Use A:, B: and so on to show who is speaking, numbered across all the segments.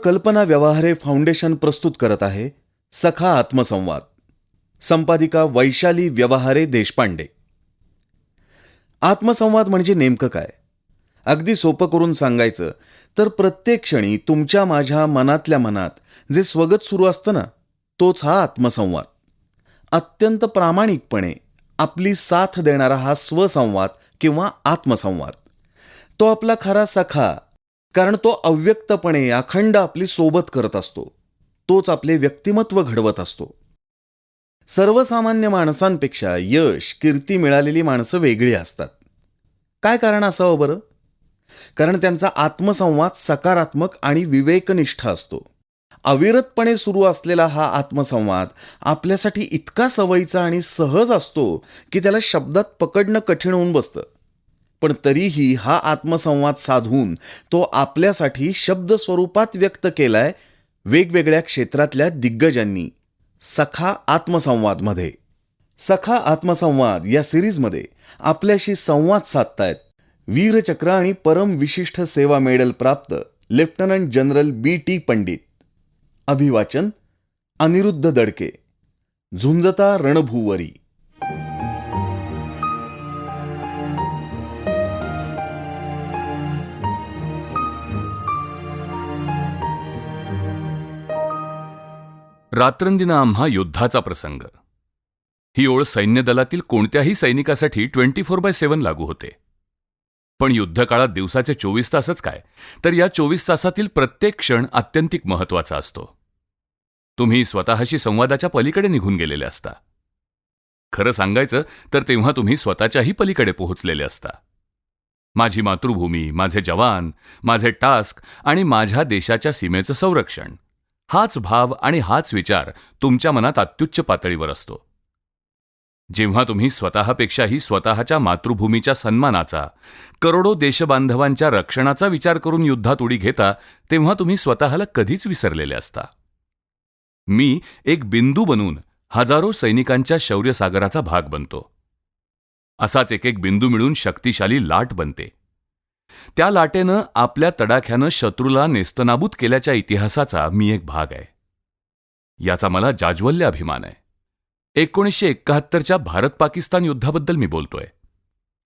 A: कल्पना व्यवहारे फाउंडेशन प्रस्तुत करत आहे सखा आत्मसंवाद. संपादिका वैशाली व्यवहारे देशपांडे. आत्मसंवाद म्हणजे नेमकं काय? अगदी सोपं करून सांगायचं तर प्रत्येक क्षणी तुमच्या माझ्या मनातल्या मनात जे स्वगत सुरू असतं ना, तोच हा आत्मसंवाद. अत्यंत प्रामाणिकपणे आपली साथ देणारा हा स्वसंवाद किंवा आत्मसंवाद. तो आपला खरा सखा, कारण तो अव्यक्तपणे अखंड आपली सोबत करत असतो. तोच आपले व्यक्तिमत्व घडवत असतो. सर्वसामान्य माणसांपेक्षा यश कीर्ती मिळालेली माणसं वेगळी असतात. काय कारण असावं बरं? कारण त्यांचा आत्मसंवाद सकारात्मक आणि विवेकनिष्ठ असतो. अविरतपणे सुरू असलेला हा आत्मसंवाद आपल्यासाठी इतका सवयीचा आणि सहज असतो की त्याला शब्दात पकडणं कठीण होऊन बसतं. पण तरीही हा आत्मसंवाद साधून तो आपल्यासाठी शब्द स्वरूपात व्यक्त केलाय वेगवेगळ्या क्षेत्रातल्या दिग्गजांनी सखा आत्मसंवादमध्ये. सखा आत्मसंवाद या सिरीजमध्ये आपल्याशी संवाद साधतायत वीरचक्र आणि परम विशिष्ट सेवा मेडल प्राप्त लेफ्टनंट जनरल B.T. पंडित. अभिवाचन अनिरुद्ध दडके. झुंजता रणभूवरी.
B: रात्रंदिन आम्हा युद्धाचा प्रसंग. ही ओळ सैन्य दलातील कोणत्याही सैनिकासाठी 24/7 लागू होते. पण युद्धकाळात दिवसाचे 24 तासच काय, तर या 24 तासातील प्रत्येक क्षण आत्यंतिक महत्वाचा असतो. तुम्ही स्वतःशी संवादाच्या पलीकडे निघून गेलेले असता. खरं सांगायचं तर तेव्हा तुम्ही स्वतःच्याही पलीकडे पोहोचलेले असता. माझी मातृभूमी, माझे जवान, माझे टास्क आणि माझ्या देशाच्या सीमेचं संरक्षण, हाच भाव आणि हाच विचार तुमच्या मनात अत्युच्च पातळीवर असतो. जेव्हा तुम्ही स्वतःपेक्षाही स्वतःच्या मातृभूमीच्या सन्मानाचा, करोडो देशबांधवांच्या रक्षणाचा विचार करून युद्धात उडी घेता, तेव्हा तुम्ही स्वतःला कधीच विसरलेले असता. मी एक बिंदू बनून हजारो सैनिकांच्या शौर्यसागराचा भाग बनतो. असाच एक एक बिंदू मिळून शक्तिशाली लाट बनते. त्या लाटेनं आपल्या तडाख्यानं शत्रूला नेस्तनाबूत केल्याच्या इतिहासाचा मी एक भाग आहे. याचा मला जाज्वल्य अभिमान आहे. 1971च्या भारत-पाकिस्तान युद्धाबद्दल मी बोलतोय.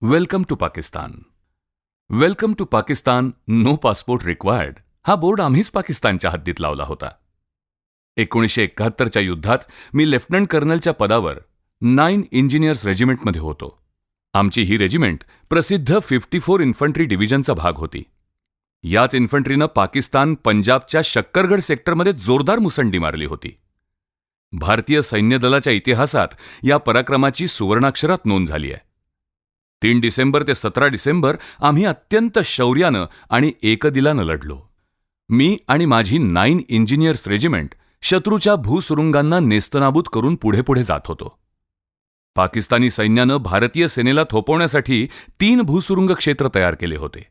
B: Welcome to Pakistan. Welcome to Pakistan, no passport required हा बोर्ड आम्हीच पाकिस्तानच्या हद्दीत लावला होता. 1971च्या युद्धात मी लेफ्टनंट कर्नलच्या पदावर 9 इंजिनियर्स रेजिमेंटमध्ये होतो. आमची ही रेजिमेंट प्रसिद्ध 54 इन्फंट्री डिव्हिजनचा भाग होती. याच इन्फंट्रीनं पाकिस्तान पंजाबच्या शक्करगड सेक्टरमध्ये जोरदार मुसंडी मारली होती. भारतीय सैन्य दलाच्या इतिहासात या पराक्रमाची सुवर्णाक्षरात नोंद झाली आहे. 3 डिसेंबर ते 17 डिसेंबर आम्ही अत्यंत शौर्यानं आणि एकदिलानं लढलो. मी आणि माझी 9 इंजिनियर्स रेजिमेंट शत्रूच्या भूसुरुंगांना नेस्तनाबूत करून पुढे पुढे जात होतो. पाकिस्तानी सैन्यानं भारतीय सेनेला थोपवण्यासाठी 3 भूसुरुंग क्षेत्र तयार केले होते.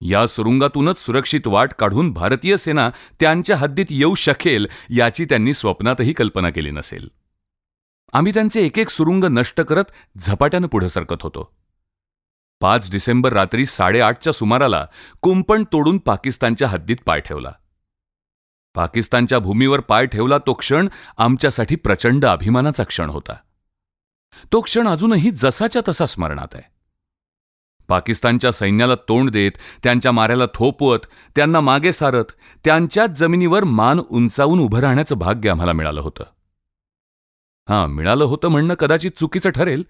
B: या सुरुंगातूनच सुरक्षित वाट काढून भारतीय सेना त्यांच्या हद्दीत येऊ शकेल याची त्यांनी स्वप्नातही कल्पना केली नसेल. आम्ही त्यांचे एक एक सुरुंग नष्ट करत झपाट्यानं पुढे सरकत होतो. 5 डिसेंबर रात्री 8:30च्या सुमाराला कुंपण तोडून पाकिस्तानच्या हद्दीत पाय ठेवला. पाकिस्तानच्या भूमीवर पाय ठेवला तो क्षण आमच्यासाठी प्रचंड अभिमानाचा क्षण होता. तो क्षण अजूनही जसाच्या तसा स्मरणात आहे. पाकिस्तानच्या सैन्याला तोंड देत, त्यांच्या माऱ्याला थोपवत, त्यांना मागे सारत, त्यांच्याच जमिनीवर मान उंचावून उभं राहण्याचं भाग्य आम्हाला मिळालं होतं. मिळालं होतं म्हणणं कदाचित चुकीचं ठरेल.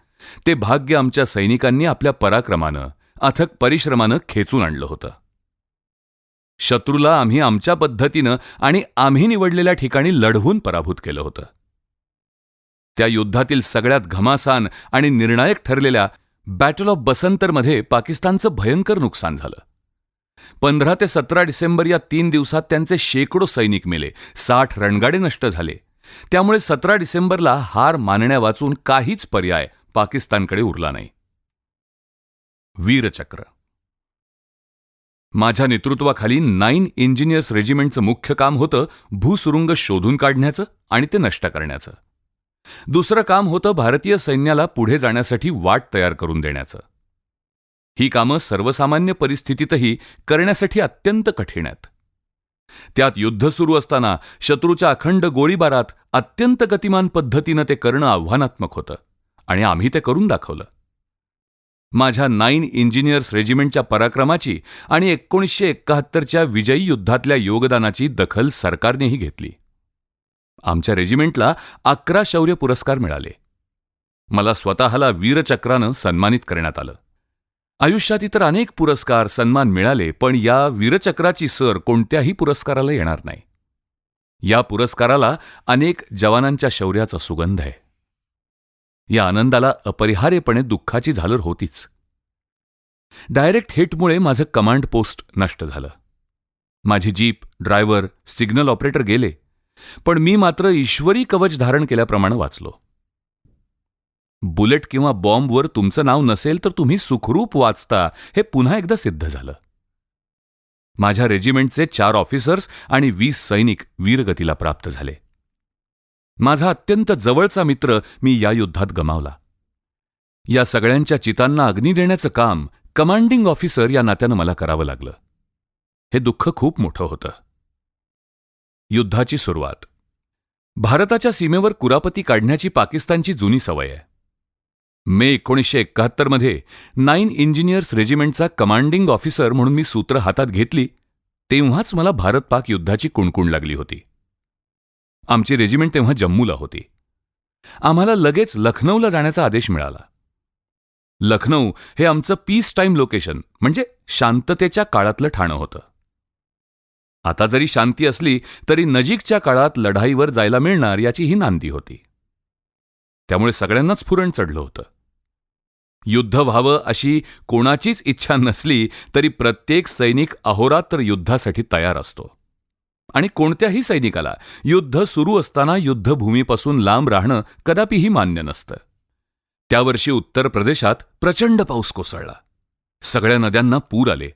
B: ते भाग्य आमच्या सैनिकांनी आपल्या पराक्रमानं, अथक परिश्रमानं खेचून आणलं होतं. शत्रूला आम्ही आमच्या पद्धतीनं आणि आम्ही निवडलेल्या ठिकाणी लढवून पराभूत केलं होतं. त्या युद्धातील सगळ्यात घमासान आणि निर्णायक ठरलेल्या बॅटल ऑफ बसंतरमध्ये पाकिस्तानचं भयंकर नुकसान झालं. 15 ते 17 डिसेंबर या 3 दिवसात त्यांचे शेकडो सैनिक मेले, 60 रणगाडे नष्ट झाले. त्यामुळे 17 डिसेंबरला हार मानण्यावाचून काहीच पर्याय पाकिस्तानकडे उरला नाही. वीरचक्र. माझ्या नेतृत्वाखाली 9 इंजिनियर्स रेजिमेंटचं मुख्य काम होतं भूसुरुंग शोधून काढण्याचं आणि ते नष्ट करण्याचं. दुसरं काम होतं भारतीय सैन्याला पुढे जाण्यासाठी वाट तयार करून देण्याचं. ही कामं सर्वसामान्य परिस्थितीतही करण्यासाठी अत्यंत कठीण आहेत. त्यात युद्ध सुरू असताना शत्रूच्या अखंड गोळीबारात अत्यंत गतिमान पद्धतीनं ते करणं आव्हानात्मक होतं आणि आम्ही ते करून दाखवलं. माझ्या 9 इंजिनियर्स रेजिमेंटच्या पराक्रमाची आणि 1971च्या विजयी युद्धातल्या योगदानाची दखल सरकारनेही घेतली. आमच्या रेजिमेंटला 11 शौर्य पुरस्कार मिळाले. मला स्वतःला वीरचक्रानं सन्मानित करण्यात आलं. आयुष्यात इतर अनेक पुरस्कार सन्मान मिळाले, पण या वीरचक्राची सर कोणत्याही पुरस्काराला येणार नाही. या पुरस्काराला अनेक जवानांच्या शौर्याचा सुगंध आहे. या आनंदाला अपरिहार्यपणे दुःखाची झालर होतीच. डायरेक्ट हिटमुळे माझं कमांड पोस्ट नष्ट झालं. माझी जीप, ड्रायव्हर, सिग्नल ऑपरेटर गेले, पण मी मात्र ईश्वरी कवच धारण केल्याप्रमाणे वाचलो. बुलेट किंवा बॉम्बवर तुमचं नाव नसेल तर तुम्ही सुखरूप वाचता हे पुन्हा एकदा सिद्ध झालं. माझ्या रेजिमेंटचे 4 ऑफिसर्स आणि 20 सैनिक वीरगतीला प्राप्त झाले. माझा अत्यंत जवळचा मित्र मी या युद्धात गमावला. या सगळ्यांच्या चितांना अग्नी देण्याचं काम कमांडिंग ऑफिसर या नात्यानं मला करावं लागलं. हे दुःख खूप मोठं होतं. युद्धाची सुरुवात. भारताच्या सीमेवर कुरापती काढण्याची पाकिस्तानची जुनी सवय आहे. मे 1971मध्ये 9 इंजिनियर्स रेजिमेंटचा कमांडिंग ऑफिसर म्हणून मी सूत्र हातात घेतली, तेव्हाच मला भारत-पाक युद्धाची कुणकुण लागली होती. आमची रेजिमेंट तेव्हा जम्मूला होती. आम्हाला लगेच लखनौला जाण्याचा आदेश मिळाला. लखनौ हे आमचं पीस टाईम लोकेशन म्हणजे शांततेच्या काळातलं ठाणं होतं. आता जरी शांती असली तरी नजीकच्या काळात लढाईवर जायला मिळणार याची ही नांदी होती. त्यामुळे सगळ्यांनाच फुरण चढलं होतं. युद्ध व्हावं अशी कोणाचीच इच्छा नसली तरी प्रत्येक सैनिक अहोरात्र युद्धासाठी तयार असतो. आणि कोणत्याही सैनिकाला युद्ध सुरू असताना युद्धभूमीपासून लांब राहणं कदापिही मान्य नसतं. त्यावर्षी उत्तर प्रदेशात प्रचंड पाऊस कोसळला. सगळ्या नद्यांना पूर आले.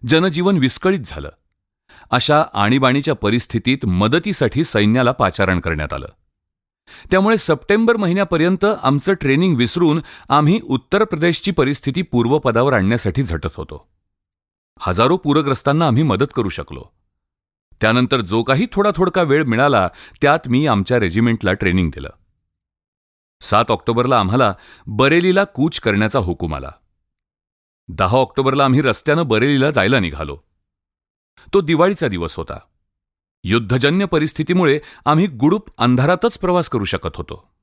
B: जनजीवन विस्कळीत झालं. अशा आणीबाणीच्या परिस्थितीत मदतीसाठी सैन्याला पाचारण करण्यात आलं. त्यामुळे सप्टेंबर महिन्यापर्यंत आमचं ट्रेनिंग विसरून आम्ही उत्तर प्रदेशची परिस्थिती पूर्वपदावर आणण्यासाठी झटत होतो. हजारो पूरग्रस्तांना आम्ही मदत करू शकलो. त्यानंतर जो काही थोडा वेळ मिळाला त्यात मी आमच्या रेजिमेंटला ट्रेनिंग दिलं. 7 ऑक्टोबरला आम्हाला बरेलीला कूच करण्याचा हुकूम आला. 10 ऑक्टोबरला आम्ही रस्त्यानं बरेलीला जायला निघालो. तो दिवाळीचा दिवस होता. युद्धजन्य परिस्थितीमुळे आम्ही गुडूप अंधारातच प्रवास करू शकत होतो.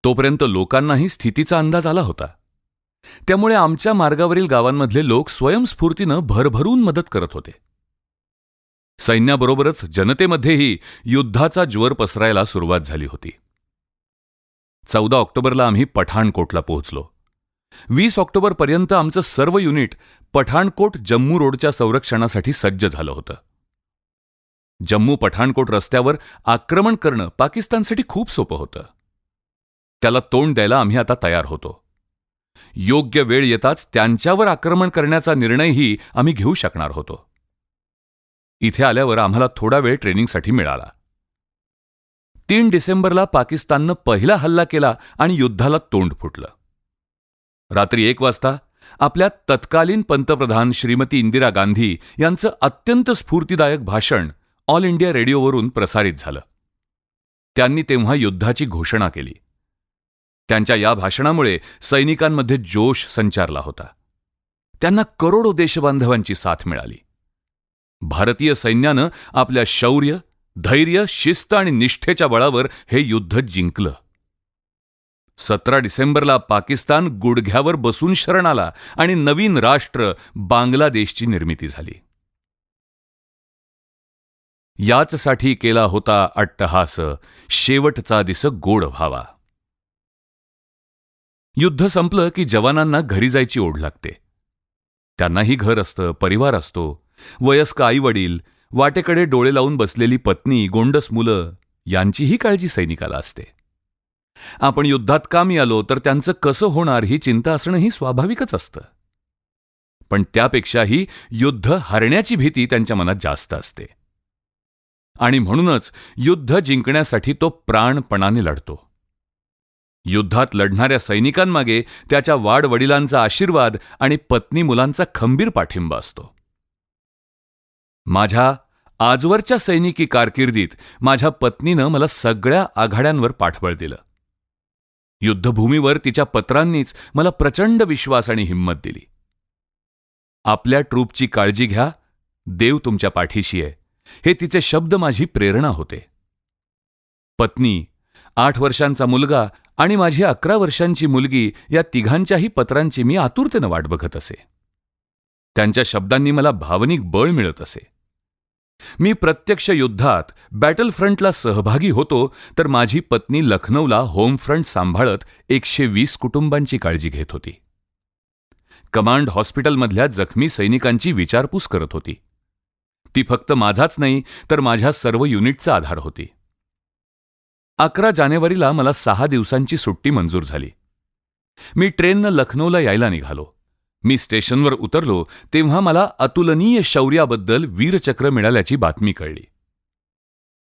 B: तोपर्यंत लोकांनाही स्थितीचा अंदाज आला होता. त्यामुळे आमच्या मार्गावरील गावांमधले लोक स्वयंस्फूर्तीनं भरभरून मदत करत होते. सैन्याबरोबरच जनतेमध्येही युद्धाचा ज्वर पसरायला सुरुवात झाली होती. 14 ऑक्टोबरला आम्ही पठाणकोटला पोहोचलो. 20 ऑक्टोबरपर्यंत आमचं सर्व युनिट पठाणकोट जम्मू रोडच्या संरक्षणासाठी सज्ज झालं होतं. जम्मू पठाणकोट रस्त्यावर आक्रमण करणं पाकिस्तानसाठी खूप सोपं होतं. त्याला तोंड द्यायला आम्ही आता तयार होतो. योग्य वेळ येताच त्यांच्यावर आक्रमण करण्याचा निर्णयही आम्ही घेऊ शकणार होतो. इथे आल्यावर आम्हाला थोडा वेळ ट्रेनिंगसाठी मिळाला. 3 डिसेंबरला पाकिस्ताननं पहिला हल्ला केला आणि युद्धाला तोंड फुटलं. रात्री 1 वाजता आपल्या तत्कालीन पंतप्रधान श्रीमती इंदिरा गांधी यांचं अत्यंत स्फूर्तिदायक भाषण ऑल इंडिया रेडिओवरून प्रसारित झालं. त्यांनी तेव्हा युद्धाची घोषणा केली. त्यांच्या या भाषणामुळे सैनिकांमध्ये जोश संचारला होता. त्यांना करोडो देशबांधवांची साथ मिळाली. भारतीय सैन्यानं आपल्या शौर्य, धैर्य, शिस्त आणि निष्ठेच्या बळावर हे युद्ध जिंकलं. 17 डिसेंबरला पाकिस्तान गुडघ्यावर बसून शरण आला आणि नवीन राष्ट्र बांगलादेशची निर्मिती झाली. याचसाठी केला होता अट्टहास, शेवटचा दिस गोड व्हावा. युद्ध संपलं की जवानांना घरी जायची ओढ लागते. त्यांनाही घर असतं, परिवार असतो. वयस्क आईवडील, वाटेकडे डोळे लावून बसलेली पत्नी, गोंडस मुलं यांचीही काळजी सैनिकाला असते. आपण युद्धात कामी आलो तर त्यांचं कसं होणार ही चिंता असणंही स्वाभाविकच असतं. पण त्यापेक्षाही युद्ध हरण्याची भीती त्यांच्या मनात जास्त असते. आणि म्हणूनच युद्ध जिंकण्यासाठी तो प्राणपणाने लढतो. युद्धात लढणाऱ्या सैनिकांमागे त्याच्या वाडवडिलांचा आशीर्वाद आणि पत्नी मुलांचा खंबीर पाठिंबा असतो. माझ्या आजवरच्या सैनिकी कारकिर्दीत माझ्या पत्नीनं मला सगळ्या आघाड्यांवर पाठबळ दिलं. युद्धभूमीवर तिच्या पत्रांनीच मला प्रचंड विश्वास आणि हिंमत दिली. आपल्या ट्रूपची काळजी घ्या, देव तुमच्या पाठीशी आहे, हे तिचे शब्द माझी प्रेरणा होते. पत्नी, 8 वर्षांचा मुलगा आणि माझी 11 वर्षांची मुलगी या तिघांच्याही पत्रांची मी आतुरतेनं वाट बघत असे. त्यांच्या शब्दांनी मला भावनिक बळ मिळत असे. मी प्रत्यक्ष युद्धात बॅटल फ्रंटला सहभागी होतो, तर माझी पत्नी लखनौला होम फ्रंट सांभाळत 120 कुटुंबांची काळजी घेत होती. कमांड हॉस्पिटलमधल्या जखमी सैनिकांची विचारपूस करत होती. ती फक्त माझाच नाही तर माझ्या सर्व युनिटचा आधार होती. 11 जानेवारीला मला 6 दिवसांची सुट्टी मंजूर झाली. मी ट्रेननं लखनौला यायला निघालो. मी स्टेशनवर उतरलो तेव्हा मला अतुलनीय शौर्याबद्दल वीरचक्र मिळाल्याची बातमी कळली.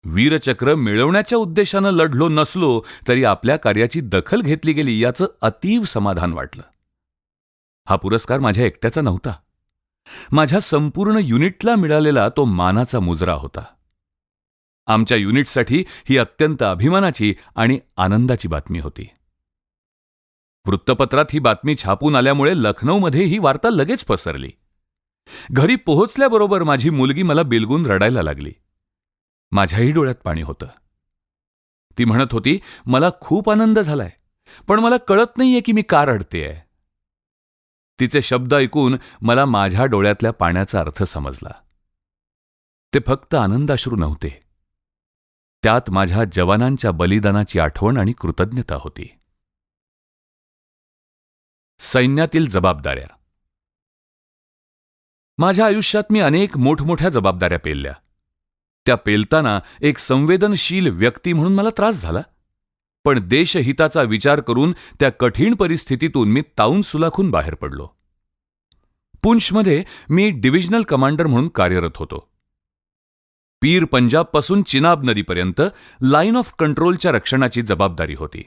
B: वीरचक्र मिळवण्याच्या उद्देशानं लढलो नसलो तरी आपल्या कार्याची दखल घेतली गेली याचं अतीव समाधान वाटलं. हा पुरस्कार माझ्या एकट्याचा नव्हता. माझ्या संपूर्ण युनिटला मिळालेला तो मानाचा मुजरा होता. आमच्या युनिटसाठी ही अत्यंत अभिमानाची आणि आनंदाची बातमी होती. वृत्तपत्रात ही बातमी छापून आल्यामुळे लखनौमध्ये ही वार्ता लगेच पसरली. घरी पोहोचल्याबरोबर माझी मुलगी मला बिलगून रडायला लागली. माझ्याही डोळ्यात पाणी होतं. ती म्हणत होती, मला खूप आनंद झालाय, पण मला कळत नाहीये की मी का रडतेय. तिचे शब्द ऐकून मला माझ्या डोळ्यातल्या पाण्याचा अर्थ समजला. ते फक्त आनंदाश्रू नव्हते, त्यात माझ्या जवानांच्या बलिदानाची आठवण आणि कृतज्ञता होती. सैन्यातील जबाबदाऱ्या. माझ्या आयुष्यात मी अनेक मोठमोठ्या जबाबदाऱ्या पेलल्या. त्या पेलताना एक संवेदनशील व्यक्ती म्हणून मला त्रास झाला, पण देशहिताचा विचार करून त्या कठीण परिस्थितीतून मी ताऊन सुलाखून बाहेर पडलो. पुंछमध्ये मी डिव्हिजनल कमांडर म्हणून कार्यरत होतो. पीर पंजाबपासून चिनाब नदीपर्यंत लाईन ऑफ कंट्रोलच्या रक्षणाची जबाबदारी होती.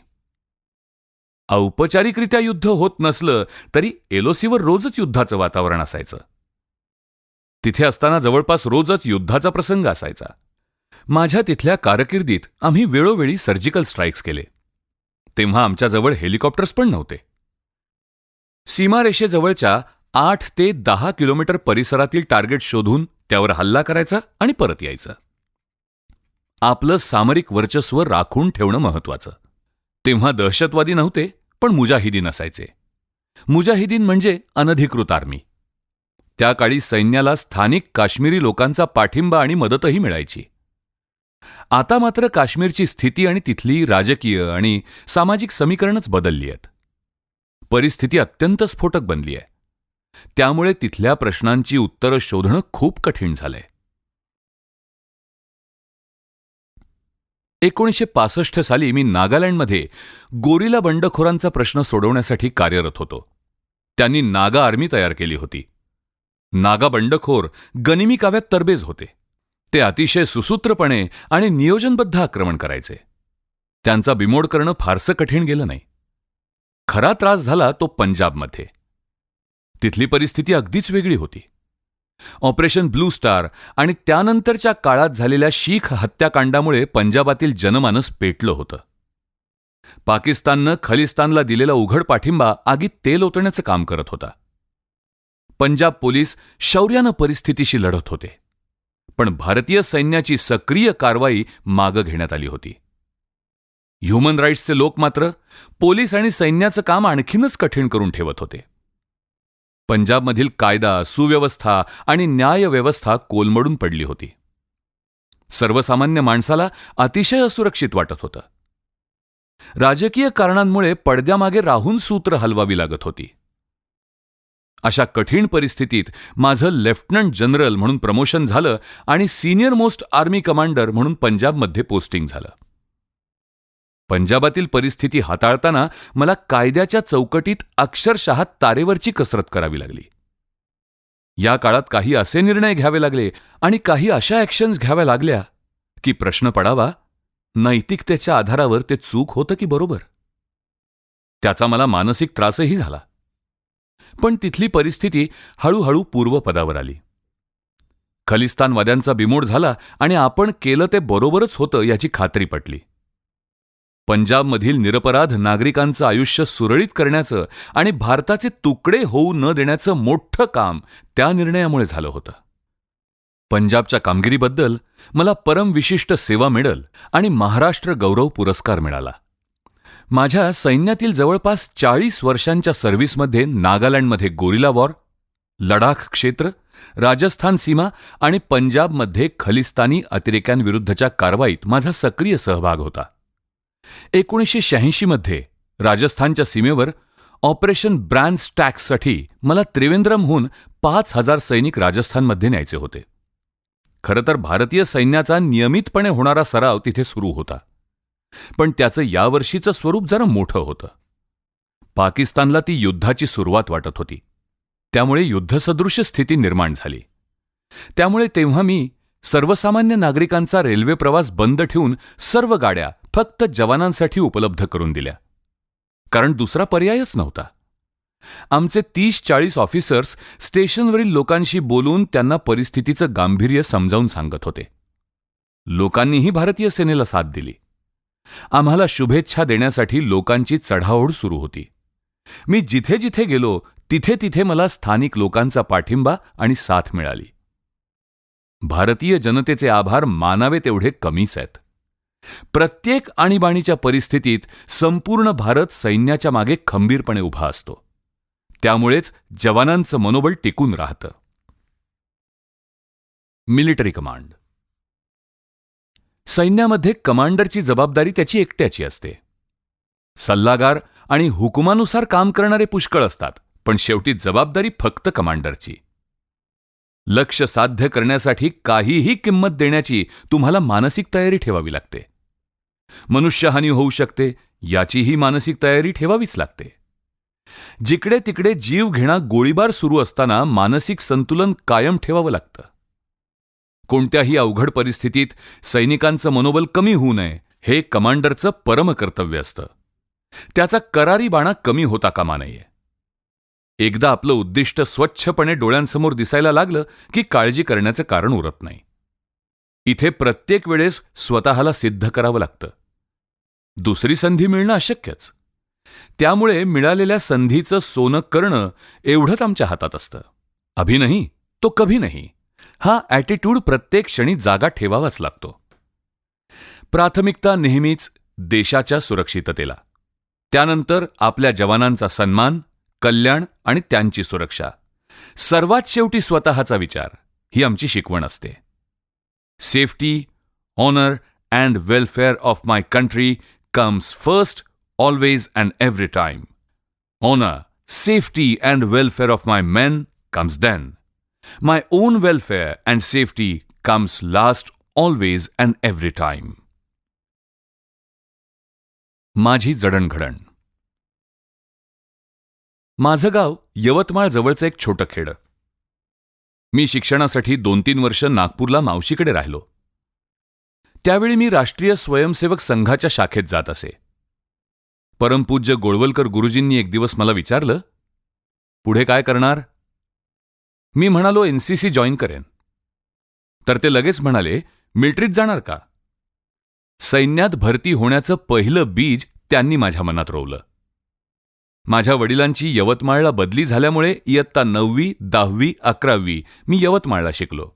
B: औपचारिकरित्या युद्ध होत नसलं तरी एलओसीवर रोजच युद्धाचं वातावरण असायचं. तिथे असताना जवळपास रोजच युद्धाचा प्रसंग असायचा. माझ्या तिथल्या कारकिर्दीत आम्ही वेळोवेळी सर्जिकल स्ट्राईक्स केले. तेव्हा आमच्याजवळ हेलिकॉप्टर्स पण नव्हते. सीमारेषेजवळच्या 8 ते 10 किलोमीटर परिसरातील टार्गेट शोधून त्यावर हल्ला करायचा आणि परत यायचं. आपलं सामरिक वर्चस्व राखून ठेवणं महत्वाचं. तेव्हा दहशतवादी नव्हते, पण मुजाहिदीन असायचे. मुजाहिदीन म्हणजे अनधिकृत आर्मी. त्या काळी सैन्याला स्थानिक काश्मीरी लोकांचा पाठिंबा आणि मदतही मिळायची. आता मात्र काश्मीरची स्थिती आणि तिथली राजकीय आणि सामाजिक समीकरणच बदलली आहेत. परिस्थिती अत्यंत स्फोटक बनली आहे. त्यामुळे तिथल्या प्रश्नांची उत्तरं शोधणं खूप कठीण झालंय. 1965 साली मी नागालँडमध्ये गोरिला बंडखोरांचा प्रश्न सोडवण्यासाठी कार्यरत होतो. त्यांनी नागा आर्मी तयार केली होती. नागा बंडखोर गनिमी काव्यात तरबेज होते. ते अतिशय सुसूत्रपणे आणि नियोजनबद्ध आक्रमण करायचे. त्यांचा बिमोड करणं फारसं कठीण गेलं नाही. खरा त्रास झाला तो पंजाबमध्ये. तिथली परिस्थिती अगदीच वेगळी होती. ऑपरेशन ब्लू स्टार आणि त्यानंतरच्या काळात झालेल्या शीख हत्याकांडामुळे पंजाबातील जनमानस पेटलं होतं. पाकिस्ताननं खलिस्तानला दिलेला उघड पाठिंबा आगीत तेल ओतण्याचं काम करत होता. पंजाब पोलीस शौर्यानं परिस्थितीशी लढत होते, पण भारतीय सैन्याची सक्रिय कारवाई मागं घेण्यात आली होती. ह्युमन राईट्सचे लोक मात्र पोलीस आणि सैन्याचं काम आणखीनच कठीण करून ठेवत होते. पंजाबमधील कायदा, सुव्यवस्था आणि न्यायव्यवस्था कोलमडून पडली होती. सर्वसामान्य माणसाला अतिशय असुरक्षित वाटत होतं. राजकीय कारणांमुळे पडद्यामागे राहून सूत्र हलवावी लागत होती. अशा कठीण परिस्थितीत माझं लेफ्टनंट जनरल म्हणून प्रमोशन झालं आणि सिनियर मोस्ट आर्मी कमांडर म्हणून पंजाबमध्ये पोस्टिंग झालं. पंजाबातील परिस्थिती हाताळताना मला कायद्याच्या चौकटीत अक्षरशः तारेवरची कसरत करावी लागली. या काळात काही असे निर्णय घ्यावे लागले आणि काही अशा ॲक्शन्स घ्याव्या लागल्या की प्रश्न पडावा, नैतिकतेच्या आधारावर ते चूक होतं की बरोबर. त्याचा मला मानसिक त्रासही झाला. पण तिथली परिस्थिती हळूहळू पूर्वपदावर आली. खलिस्तानवाद्यांचा बिमोड झाला आणि आपण केलं ते बरोबरच होतं याची खात्री पटली. पंजाबमधील निरपराध नागरिकांचं आयुष्य सुरळीत करण्याचं आणि भारताचे तुकडे होऊ न देण्याचं मोठं काम त्या निर्णयामुळे झालं होतं. पंजाबच्या कामगिरीबद्दल मला परम विशिष्ट सेवा मेडल आणि महाराष्ट्र गौरव पुरस्कार मिळाला. माझ्या सैन्यातील जवळपास 40 वर्षांच्या सर्व्हिसमध्ये नागालँडमध्ये गोरिला वॉर, लडाख क्षेत्र, राजस्थान सीमा आणि पंजाबमध्ये खलिस्तानी अतिरेक्यांविरुद्धच्या कारवाईत माझा सक्रिय सहभाग होता. 1986 मध्ये राजस्थानच्या सीमेवर ऑपरेशन ब्रॅन स्टॅक्ससाठी मला त्रिवेंद्रमहून 5,000 सैनिक राजस्थानमध्ये न्यायचे होते. खरं तर भारतीय सैन्याचा नियमितपणे होणारा सराव तिथे सुरू होता, पण त्याचं यावर्षीचं स्वरूप जरा मोठं होतं. पाकिस्तानला ती युद्धाची सुरुवात वाटत होती, त्यामुळे युद्धसदृश स्थिती निर्माण झाली. त्यामुळे तेव्हा मी सर्वसामान्य नागरिकांचा रेल्वे प्रवास बंद ठेवून सर्व गाड्या फक्त जवानांसाठी उपलब्ध करून दिल्या, कारण दुसरा पर्यायच नव्हता. आमचे 30-40 ऑफिसर्स स्टेशनवरील लोकांशी बोलून त्यांना परिस्थितीचं गांभीर्य समजावून सांगत होते. लोकांनीही भारतीय सेनेला साथ दिली. आम्हाला शुभेच्छा देण्यासाठी लोकांची चढाओढ सुरू होती. मी जिथे जिथे गेलो तिथे तिथे मला स्थानिक लोकांचा पाठिंबा आणि साथ मिळाली. भारतीय जनतेचे आभार मानावे तेवढे कमीच आहेत. प्रत्येक आणीबाणीच्या परिस्थितीत संपूर्ण भारत सैन्याच्या मागे खंबीरपणे उभा असतो. त्यामुळेच जवानांचं मनोबल टिकून राहतं. Military command. सैन्यामध्ये कमांडरची जबाबदारी त्याची एकट्याची असते. सल्लागार आणि हुकुमानुसार काम करणारे पुष्कळ असतात, पण शेवटी जबाबदारी फक्त कमांडरची. लक्ष साध्य करण्यासाठी काहीही किंमत देण्याची तुम्हाला मानसिक तयारी ठेवावी लागते. मनुष्यहानी होऊ शकते याचीही मानसिक तयारी ठेवावीच लागते. जिकडे तिकडे जीवघेणा गोळीबार सुरू असताना मानसिक संतुलन कायम ठेवावं लागतं. कोणत्याही अवघड परिस्थितीत सैनिकांचं मनोबल कमी होऊ नये हे कमांडरचं परमकर्तव्य असतं. त्याचा करारीबाणा कमी होता कामा नये. एकदा आपलं उद्दिष्ट स्वच्छपणे डोळ्यांसमोर दिसायला लागलं की काळजी करण्याचं कारण उरत नाही. इथे प्रत्येक वेळेस स्वतःला सिद्ध करावं लागतं. दुसरी संधी मिळणं अशक्यच. त्यामुळे मिळालेल्या संधीचं सोनं करणं एवढंच आमच्या हातात असतं. अभी नहीं तो कभी नहीं हा ॲटिट्यूड प्रत्येक क्षणी जागा ठेवावाच लागतो. प्राथमिकता नेहमीच देशाच्या सुरक्षिततेला, त्यानंतर आपल्या जवानांचा सन्मान, कल्याण आणि त्यांची सुरक्षा, सर्वात शेवटी स्वतःचा विचार ही आमची शिकवण असते. Safety, honour and welfare of my country comes first, always and every time. Honour, safety and welfare of my men comes then. My own welfare and safety comes last, always and every time. माझी जडणघडण. माझं गाव यवतमाळ जवळचं एक छोटं खेड. मी शिक्षणासाठी 2-3 वर्ष नागपूरला मावशीकडे राहिलो. त्यावेळी मी राष्ट्रीय स्वयंसेवक संघाच्या शाखेत जात असे. परमपूज्य गोळवलकर गुरुजींनी एक दिवस मला विचारलं, पुढे काय करणार? मी म्हणालो NCC जॉईन करेन. तर ते लगेच म्हणाले, मिलिटरीत जाणार का? सैन्यात भरती होण्याचं पहिलं बीज त्यांनी माझ्या मनात रोवलं. माझ्या वडिलांची यवतमाळला बदली झाल्यामुळे इयत्ता 9वी, 10वी, 11वी मी यवतमाळला शिकलो.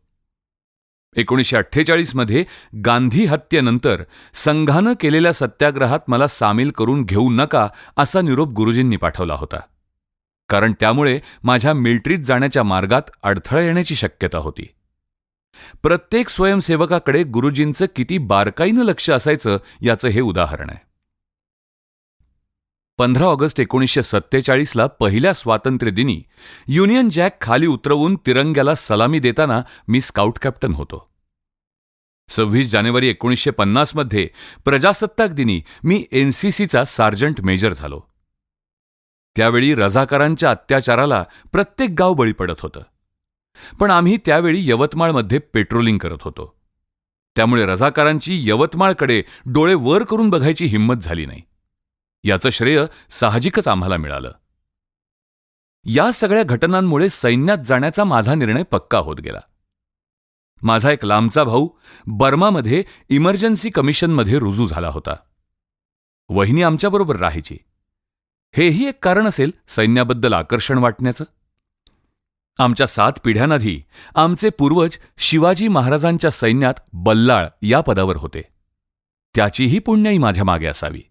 B: 1948 मध्ये गांधी हत्येनंतर संघानं केलेल्या सत्याग्रहात मला सामील करून घेऊ नका असा निरोप गुरुजींनी पाठवला होता, कारण त्यामुळे माझ्या मिलिटरीत जाण्याच्या मार्गात अडथळा येण्याची शक्यता होती. प्रत्येक स्वयंसेवकाकडे गुरुजींचं किती बारकाईनं लक्ष असायचं याचं हे उदाहरण आहे. 15 ऑगस्ट 1947ला पहिल्या स्वातंत्र्यदिनी युनियन जॅक खाली उतरवून तिरंग्याला सलामी देताना मी स्काउट कॅप्टन होतो. 26 जानेवारी 1950 मध्ये प्रजासत्ताक दिनी मी NCCचा सार्जंट मेजर झालो. त्यावेळी रझाकारांच्या अत्याचाराला प्रत्येक गाव बळी पडत होतं, पण आम्ही त्यावेळी यवतमाळमध्ये पेट्रोलिंग करत होतो. त्यामुळे रझाकारांची यवतमाळकडे डोळे वर करून बघायची हिंमत झाली नाही. याचं श्रेय साहजिकच आम्हाला मिळालं. या सगळ्या घटनांमुळे सैन्यात जाण्याचा माझा निर्णय पक्का होत गेला. माझा एक लांबचा भाऊ बर्मामध्ये इमर्जन्सी कमिशनमध्ये रुजू झाला होता. वहिनी आमच्याबरोबर राहायची. हेही एक कारण असेल सैन्याबद्दल आकर्षण वाटण्याचं. आमच्या 7 पिढ्यांआधी आमचे पूर्वज शिवाजी महाराजांच्या सैन्यात बल्लाळ या पदावर होते. त्याचीही पुण्याई माझ्या मागे असावी.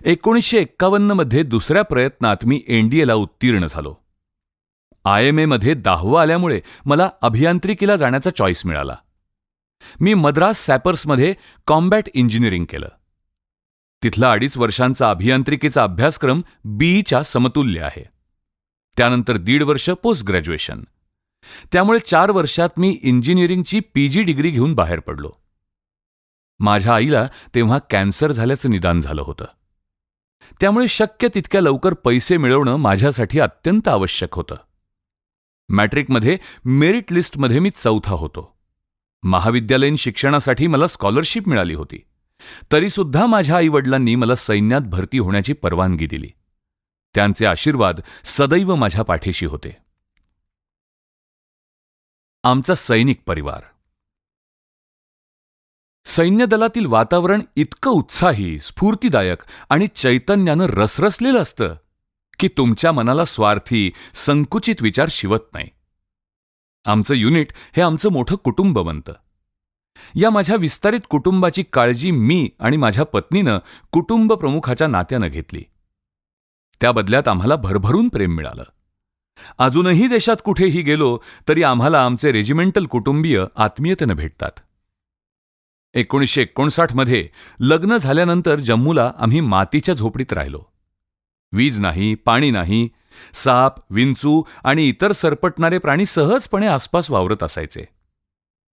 B: 1951 मध्ये दुसऱ्या प्रयत्नात मी एनडीएला उत्तीर्ण झालो. IMA मध्ये 10वं आल्यामुळे मला अभियांत्रिकीला जाण्याचा चॉईस मिळाला. मी मद्रास सॅपर्समध्ये कॉम्बॅट इंजिनिअरिंग केलं. तिथला 2.5 वर्षांचा अभियांत्रिकीचा अभ्यासक्रम BEच्या समतुल्य आहे. त्यानंतर 1.5 वर्ष पोस्ट ग्रॅज्युएशन. त्यामुळे 4 वर्षात मी इंजिनिअरिंगची PG डिग्री घेऊन बाहेर पडलो. माझ्या आईला तेव्हा कॅन्सर झाल्याचं निदान झालं होतं. त्यामुळे शक्य तितक्या लवकर पैसे मिळवणं माझ्यासाठी अत्यंत आवश्यक होतं. मॅट्रिकमध्ये मेरिट लिस्टमध्ये मी 4था होतो. महाविद्यालयीन शिक्षणासाठी मला स्कॉलरशिप मिळाली होती. तरीसुद्धा माझ्या आईवडिलांनी मला सैन्यात भरती होण्याची परवानगी दिली. त्यांचे आशीर्वाद सदैव माझ्या पाठीशी होते. आमचा सैनिक परिवार. सैन्य दलातील वातावरण इतकं उत्साही, स्फूर्तिदायक आणि चैतन्यानं रसरसलेलं असतं की तुमच्या मनाला स्वार्थी, संकुचित विचार शिवत नाही. आमचं युनिट हे आमचं मोठं कुटुंब बनतं. या माझ्या विस्तारित कुटुंबाची काळजी मी आणि माझ्या पत्नीनं कुटुंब प्रमुखाच्या नात्यानं घेतली. त्या बदल्यात आम्हाला भरभरून प्रेम मिळालं. अजूनही देशात कुठेही गेलो तरी आम्हाला आमचे रेजिमेंटल कुटुंबीय आत्मीयतेनं भेटतात. 1959 मध्ये लग्न झाल्यानंतर जम्मूला आम्ही मातीच्या झोपडीत राहिलो. वीज नाही, पाणी नाही. साप, विंचू आणि इतर सरपटणारे प्राणी सहजपणे आसपास वावरत असायचे.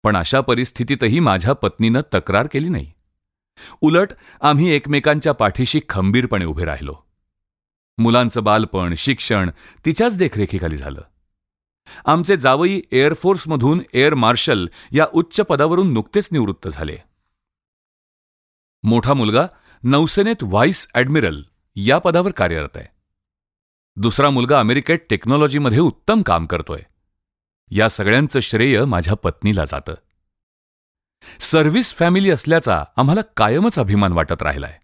B: पण अशा परिस्थितीतही माझ्या पत्नीनं तक्रार केली नाही. उलट आम्ही एकमेकांच्या पाठीशी खंबीरपणे उभे राहिलो. मुलांचं बालपण, शिक्षण तिच्याच देखरेखीखाली झालं. आमचे जावई एअरफोर्समधून एअर मार्शल या उच्च पदावरून नुकतेच निवृत्त झाले. मोठा मुलगा नौसेनेत व्हाईस ॲडमिरल या पदावर कार्यरत आहे. दुसरा मुलगा अमेरिकेत टेक्नॉलॉजीमध्ये उत्तम काम करतोय. या सगळ्यांचं श्रेय माझ्या पत्नीला जातं. सर्व्हिस फॅमिली असल्याचा आम्हाला कायमच अभिमान वाटत राहिलाय.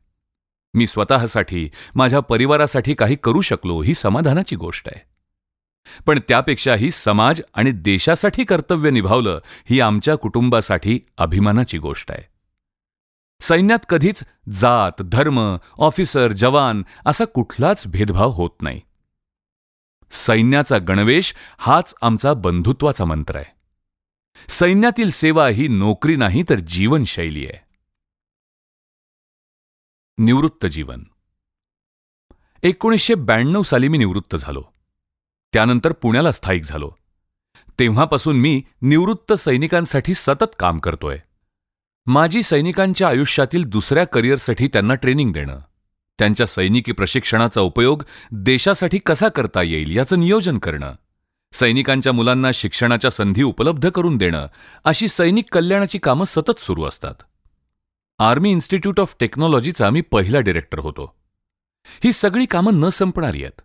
B: मी स्वतःसाठी, माझ्या परिवारासाठी काही करू शकलो ही समाधानाची गोष्ट आहे. पण त्यापेक्षाही समाज आणि देशासाठी कर्तव्य निभावलं ही आमच्या कुटुंबासाठी अभिमानाची गोष्ट आहे. सैन्यात कधीच जात, धर्म, ऑफिसर, जवान असा कुठलाच भेदभाव होत नाही. सैन्याचा गणवेश हाच आमचा बंधुत्वाचा मंत्र आहे. सैन्यातील सेवा ही नोकरी नाही तर जीवनशैली आहे. निवृत्त जीवन. 1992 साली मी निवृत्त झालो. त्यानंतर पुण्याला स्थायिक झालो. तेव्हापासून मी निवृत्त सैनिकांसाठी सतत काम करतोय. माझी सैनिकांच्या आयुष्यातील दुसऱ्या करिअरसाठी त्यांना ट्रेनिंग देणं, त्यांच्या सैनिकी प्रशिक्षणाचा उपयोग देशासाठी कसा करता येईल याचं नियोजन करणं, सैनिकांच्या मुलांना शिक्षणाच्या संधी उपलब्ध करून देणं अशी सैनिक कल्याणाची कामं सतत सुरू असतात. आर्मी इन्स्टिट्यूट ऑफ टेक्नॉलॉजीचा मी पहिला डिरेक्टर होतो. ही सगळी कामं न संपणारी आहेत.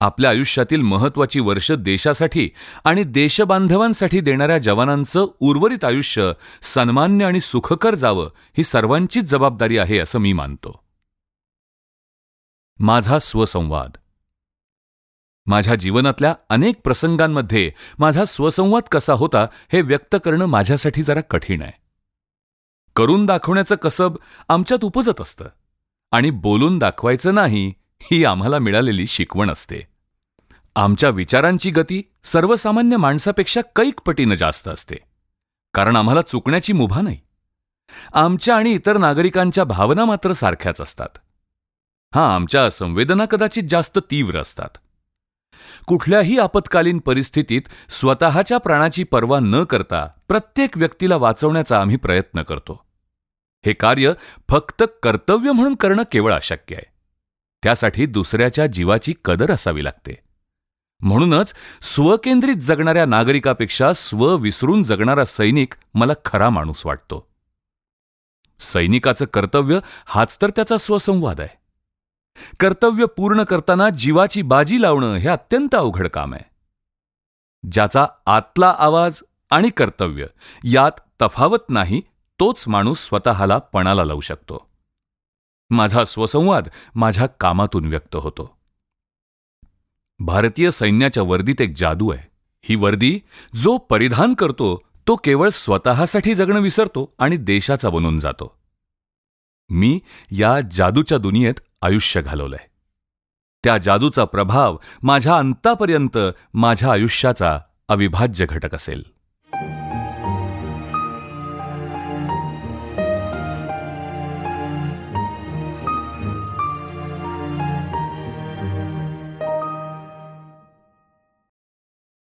B: आपल्या आयुष्यातील महत्त्वाची वर्ष देशासाठी आणि देशबांधवांसाठी देणाऱ्या जवानांचं उर्वरित आयुष्य सन्मान्य आणि सुखकर जावं ही सर्वांचीच जबाबदारी आहे असं मी मानतो. माझा स्वसंवाद. माझ्या जीवनातल्या अनेक प्रसंगांमध्ये माझा स्वसंवाद कसा होता हे व्यक्त करणं माझ्यासाठी जरा कठीण आहे. करून दाखवण्याचं कसब आमच्यात उपजत असतं आणि बोलून दाखवायचं नाही ही आम्हाला मिळालेली शिकवण असते. आमच्या विचारांची गती सर्वसामान्य माणसापेक्षा कैक पटीनं जास्त असते, कारण आम्हाला चुकण्याची मुभा नाही. आमच्या आणि इतर नागरिकांच्या भावना मात्र सारख्याच असतात. आमच्या संवेदना कदाचित जास्त तीव्र असतात. कुठल्याही आपत्कालीन परिस्थितीत स्वतःच्या प्राणाची पर्वा न करता प्रत्येक व्यक्तीला वाचवण्याचा आम्ही प्रयत्न करतो. हे कार्य फक्त कर्तव्य म्हणून करणं केवळ अशक्य आहे. त्यासाठी दुसऱ्याच्या जीवाची कदर असावी लागते. म्हणूनच स्वकेंद्रित जगणाऱ्या नागरिकापेक्षा स्व विसरून जगणारा सैनिक मला खरा माणूस वाटतो. सैनिकाचं कर्तव्य हाच तर त्याचा स्वसंवाद आहे. कर्तव्य पूर्ण करताना जीवाची बाजी लावणं हे अत्यंत अवघड काम आहे. ज्याचा आतला आवाज आणि कर्तव्य यात तफावत नाही, तोच माणूस स्वतःला पणाला लावू शकतो. माझा स्वसंवाद माझ्या कामातून व्यक्त होतो. भारतीय सैन्याच्या वर्दीत एक जादू आहे. ही वर्दी जो परिधान करतो तो केवळ स्वतःसाठी जगणं विसरतो आणि देशाचा बनून जातो. मी या जादूच्या दुनियेत आयुष्य घालवलंय. त्या जादूचा प्रभाव माझ्या अंतापर्यंत माझ्या आयुष्याचा अविभाज्य घटक असेल.